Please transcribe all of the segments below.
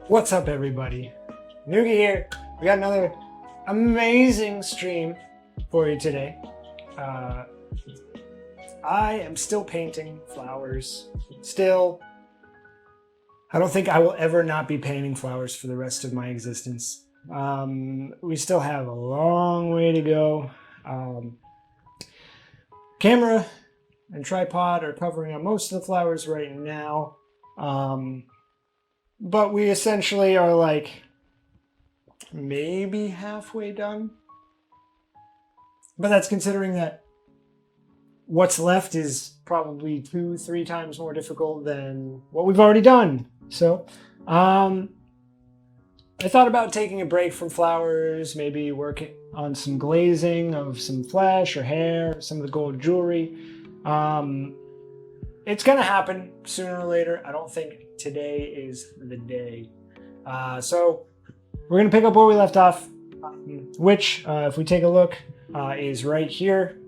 What's up, everybody? Noogie here. We got another amazing stream for you today. I am still painting flowers. I don't think I will ever not be painting flowers for the rest of my existence. We still have a long way to go. Camera and tripod are covering up most of the flowers right now. But we essentially are like maybe halfway done. But that's considering that what's left is probably 2-3 times more difficult than what we've already done. So, I thought about taking a break from flowers, maybe working on some glazing of some flesh or hair, some of the gold jewelry. It's gonna happen sooner or later. I don't think today is the day. So we're gonna pick up where we left off, which, if we take a look, is right here.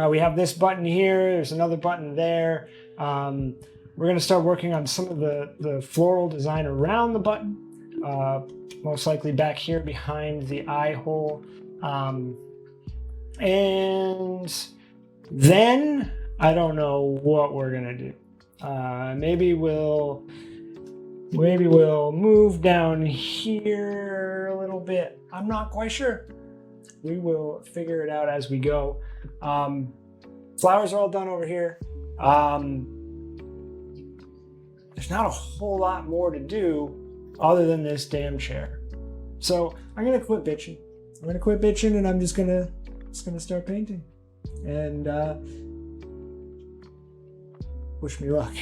We have this button here. There's another button there. We're gonna start working on some of the floral design around the button. Most likely back here behind the eye hole. And then I don't know what we're gonna do. Maybe we'll move down here a little bit. I'm not quite sure. We will figure it out as we go. Flowers are all done over here. There's not a whole lot more to do other than this damn chair. So I'm gonna quit bitching. And I'm just gonna start painting. And wish me luck.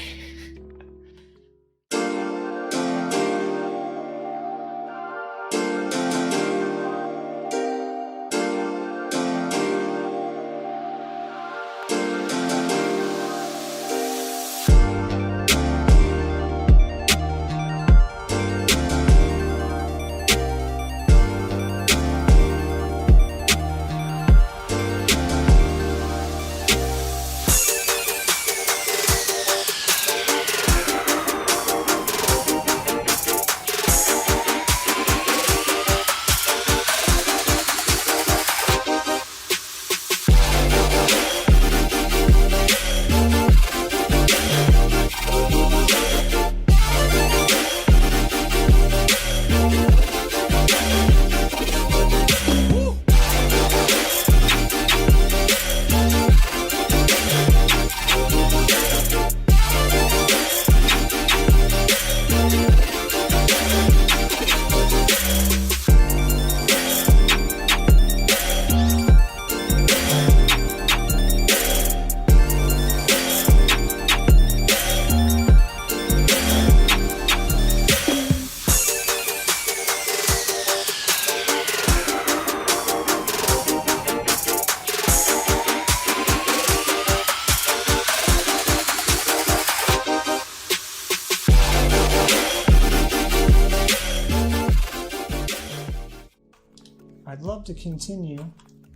I'd love to continue.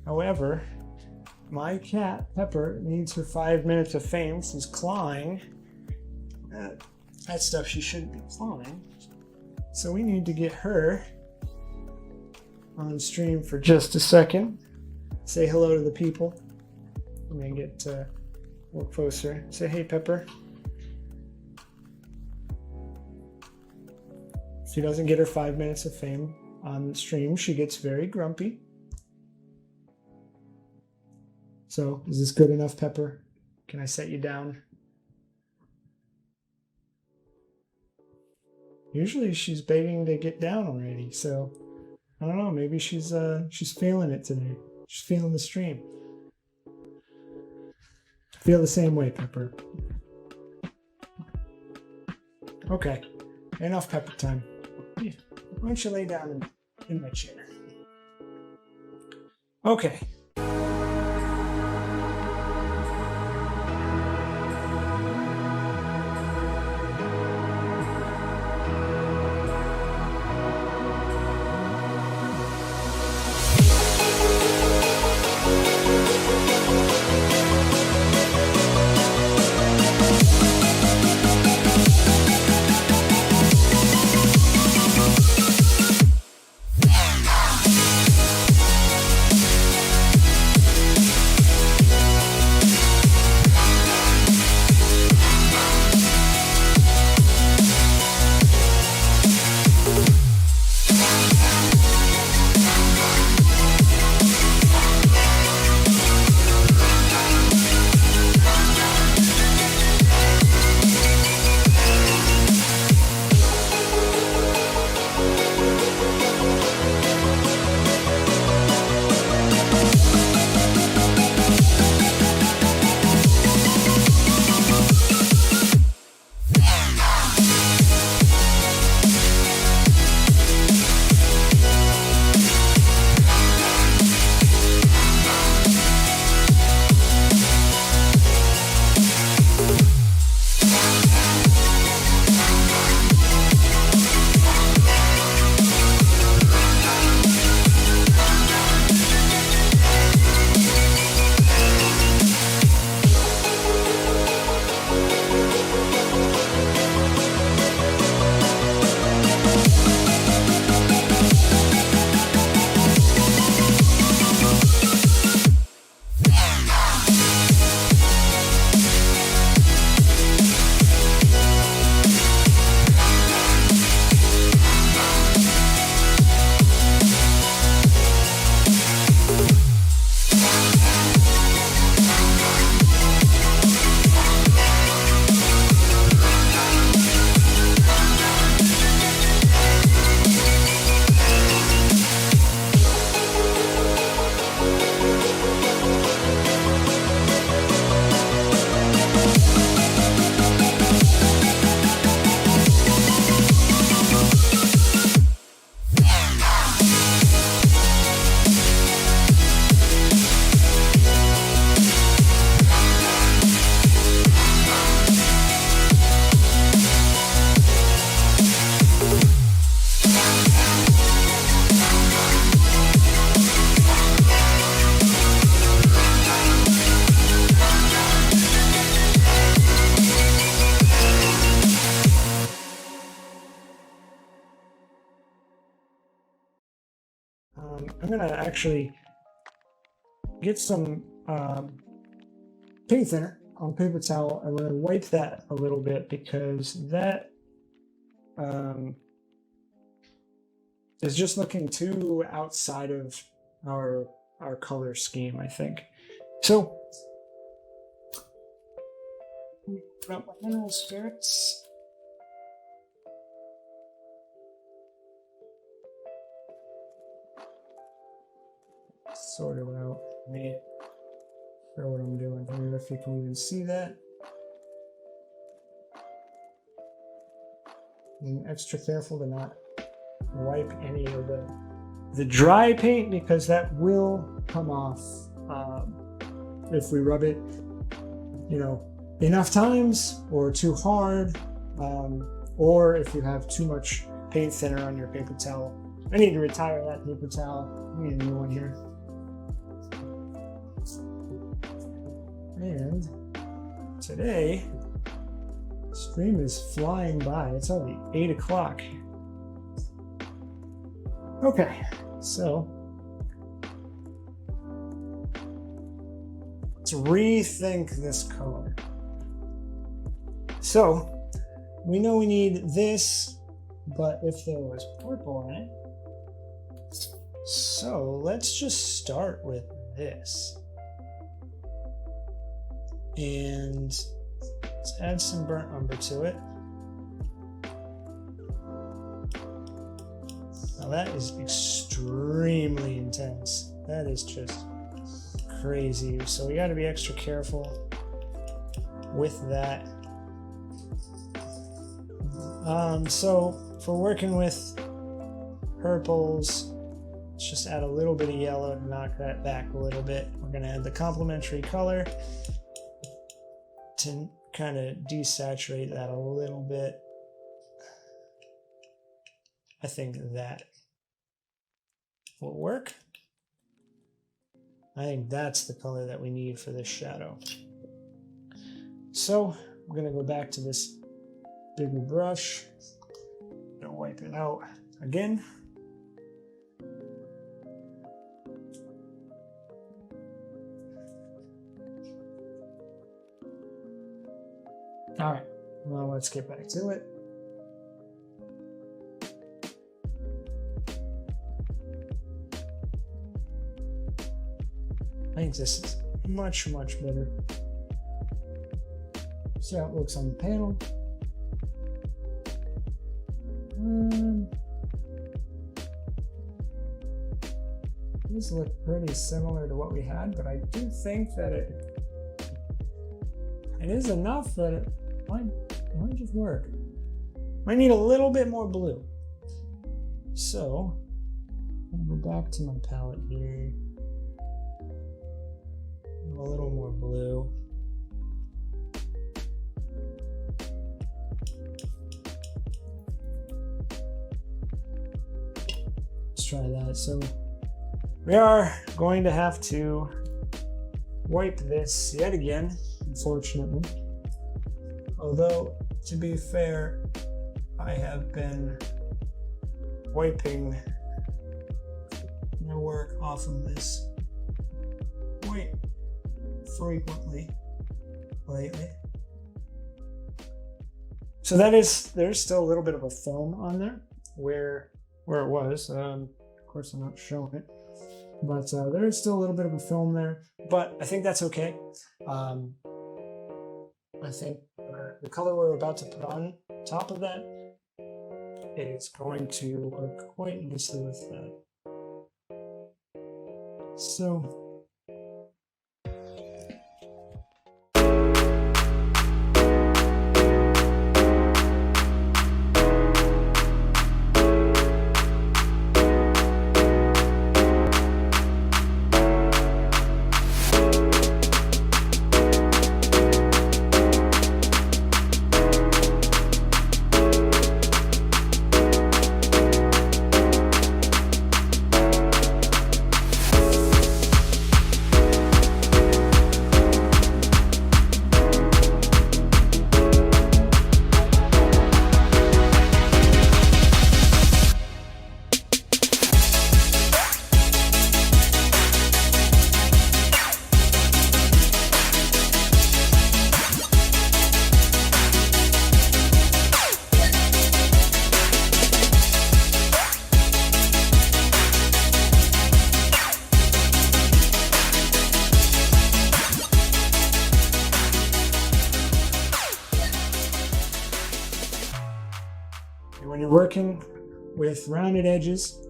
However, my cat, Pepper, needs her 5 minutes of fame. She's clawing. That stuff she shouldn't be clawing. So we need to get her on stream for just a second. Say hello to the people. I'm gonna get more closer. Say hey, Pepper. She doesn't get her 5 minutes of fame on stream. She gets very grumpy. So, is this good enough, Pepper? Can I set you down? Usually she's begging to get down already, so I don't know, maybe she's feeling it today. She's feeling the stream. I feel the same way, Pepper. Okay, enough Pepper time. Yeah. Why don't you lay down in my chair? Okay. I'm gonna actually get some paint thinner on paper towel. I'm gonna wipe that a little bit because that is just looking too outside of our color scheme, I think. So, put up my mineral spirits. Sort it out. Let me show what I'm doing here, if you can even see that. Being extra careful to not wipe any of the dry paint, because that will come off if we rub it, you know, enough times or too hard, or if you have too much paint thinner on your paper towel. I need to retire that paper towel. We need a new one here. And today, stream is flying by. It's only 8 o'clock. Okay, so let's rethink this color. So we know we need this, but if there was purple in it, so let's just start with this. And let's add some burnt umber to it. Now that is extremely intense. That is just crazy. So we got to be extra careful with that. So if we're working with purples, let's just add a little bit of yellow to knock that back a little bit. We're going to add the complementary color to kind of desaturate that a little bit. I think that will work. I think that's the color that we need for this shadow. So I'm going to go back to this bigger brush. I'm going to wipe it out again. All right, well, let's get back to it. I think this is much, much better. See how it looks on the panel. These look pretty similar to what we had, but I do think that it is enough that it might just work. Might need a little bit more blue. So I'll go back to my palette here. A little more blue. Let's try that. So we are going to have to wipe this yet again, unfortunately. Although, to be fair, I have been wiping my work off of this quite frequently lately. So there's still a little bit of a film on there where it was. Of course, I'm not showing it, but there is still a little bit of a film there. But I think that's okay. I think the color we're about to put on top of that is going to work quite nicely with that. So. when you're working with rounded edges,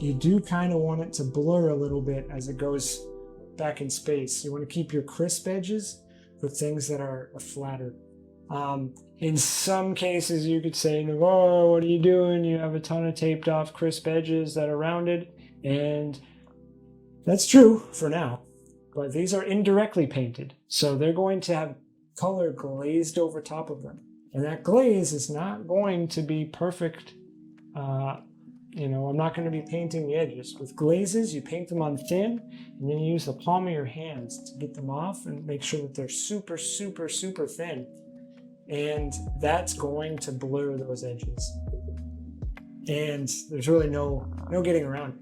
you do kind of want it to blur a little bit as it goes back in space. You want to keep your crisp edges for things that are flatter. In some cases, you could say, "Whoa, what are you doing? You have a ton of taped off crisp edges that are rounded." And that's true for now, but these are indirectly painted. So they're going to have color glazed over top of them. And that glaze is not going to be perfect. I'm not going to be painting the edges. With glazes, you paint them on thin, and then you use the palm of your hands to get them off and make sure that they're super, super, super thin. And that's going to blur those edges. And there's really no getting around it.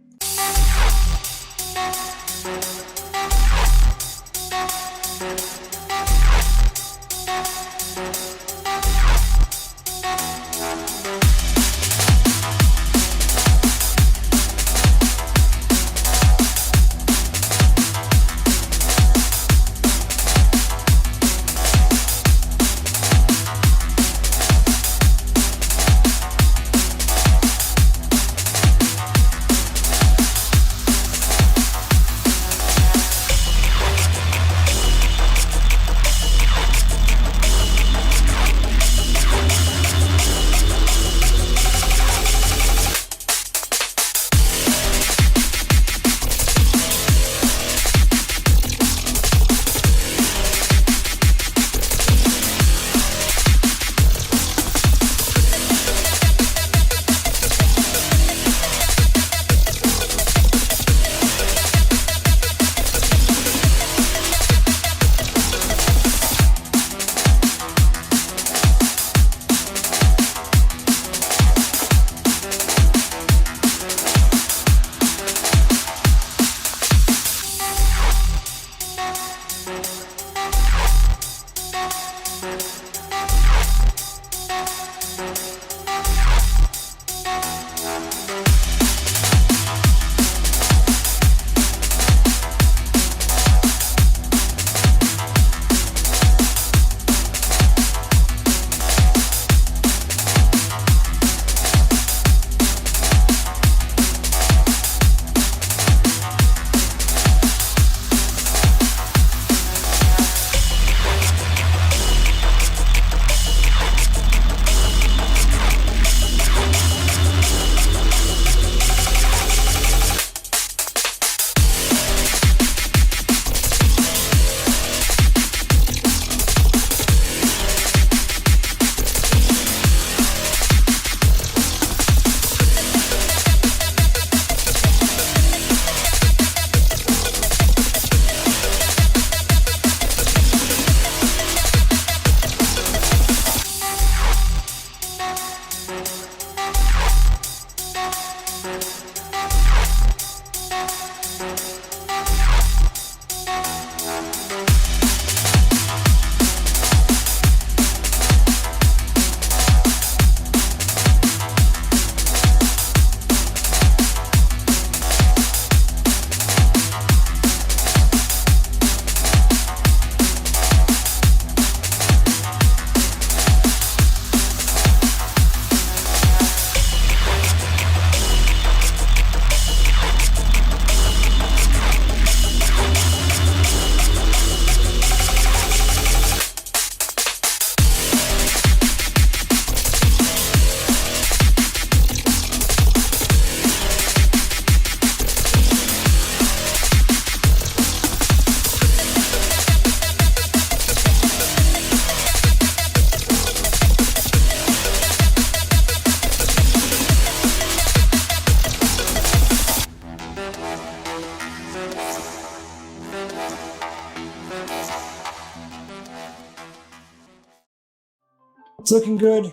It's looking good.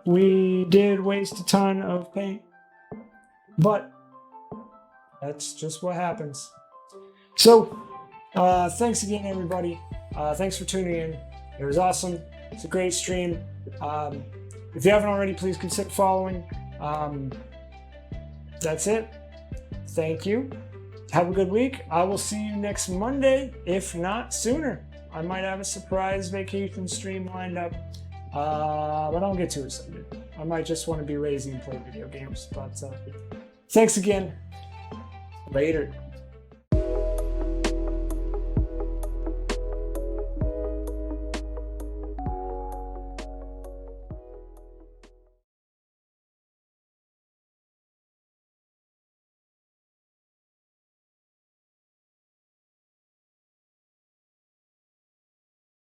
We did waste a ton of paint, but that's just what happens. So, thanks again, everybody. Thanks for tuning in. It was awesome. It's a great stream. If you haven't already, please consider following. That's it. Thank you. Have a good week. I will see you next Monday, if not sooner. I might have a surprise vacation stream lined up. but I don't get too excited. I might just want to be lazy and play video games. But thanks again. Later.